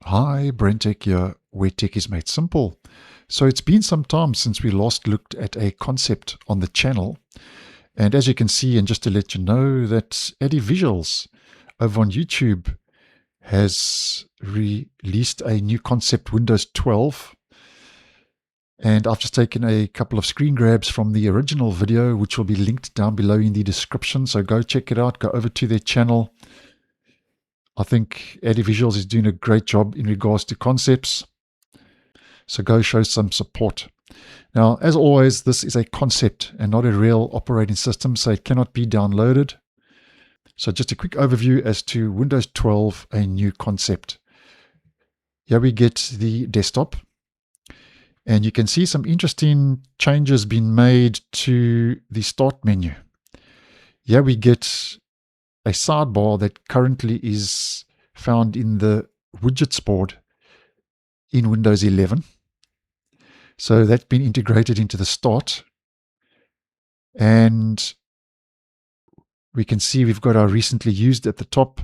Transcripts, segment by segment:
Hi, BrenTech here, where tech is made simple. So it's been some time since we last looked at a concept on the channel. And as you can see, and just to let you know, that Eddie Visuals over on YouTube has released a new concept, Windows 12. And I've just taken a couple of screen grabs from the original video, which will be linked down below in the description. So go check it out, go over to their channel. I think Eddie Visuals is doing a great job in regards to concepts. So go show some support. Now, as always, this is a concept and not a real operating system, so it cannot be downloaded. So just a quick overview as to Windows 12, a new concept. Here we get the desktop. And you can see some interesting changes being made to the start menu. Here we get a sidebar that currently is found in the widgets board in Windows 11. So that's been integrated into the start. And we can see we've got our recently used at the top.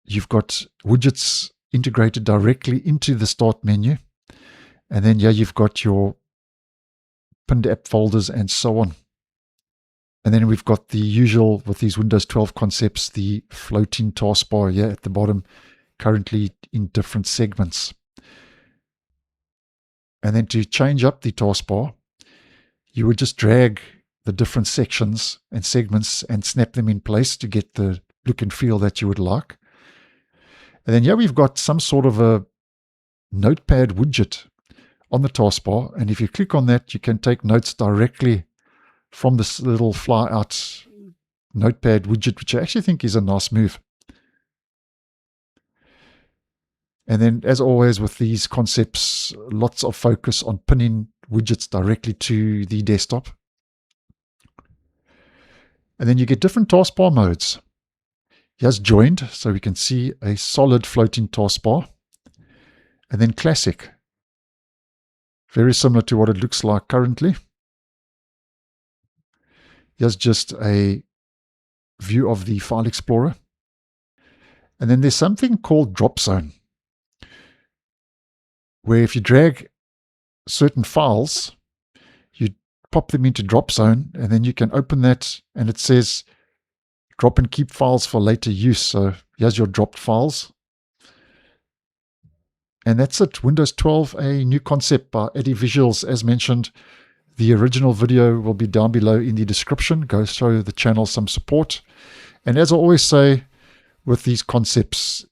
You've got widgets integrated directly into the start menu. And then here you've got your pinned app folders and so on. And then we've got the usual with these Windows 12 concepts, the floating taskbar here at the bottom, currently in different segments. And then to change up the taskbar, you would just drag the different sections and segments and snap them in place to get the look and feel that you would like. And then here we've got some sort of a notepad widget on the taskbar. And if you click on that, you can take notes directly from this little fly out notepad widget, which I actually think is a nice move. And then, as always with these concepts, lots of focus on pinning widgets directly to the desktop. And then you get different taskbar modes. Here's joined, so we can see a solid floating taskbar. And then classic, very similar to what it looks like currently. Here's just a view of the file explorer. And then there's something called drop zone, where if you drag certain files, you pop them into drop zone, and then you can open that, and it says drop and keep files for later use. So here's your dropped files. And that's it. Windows 12, a new concept by Eddie Visuals, as mentioned. The original video will be down below in the description. Go show the channel some support. And as I always say with these concepts,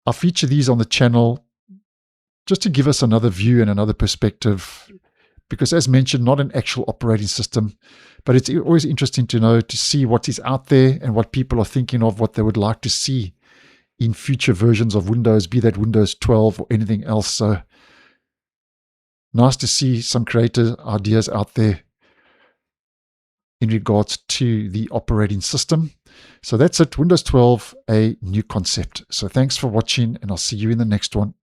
I feature these on the channel just to give us another view and another perspective. Because as mentioned, not an actual operating system, but it's always interesting to know, to see what is out there and what people are thinking of, what they would like to see in future versions of Windows, be that Windows 12 or anything else. So nice to see some creative ideas out there in regards to the operating system. So that's it. Windows 12, a new concept. So thanks for watching, and I'll see you in the next one.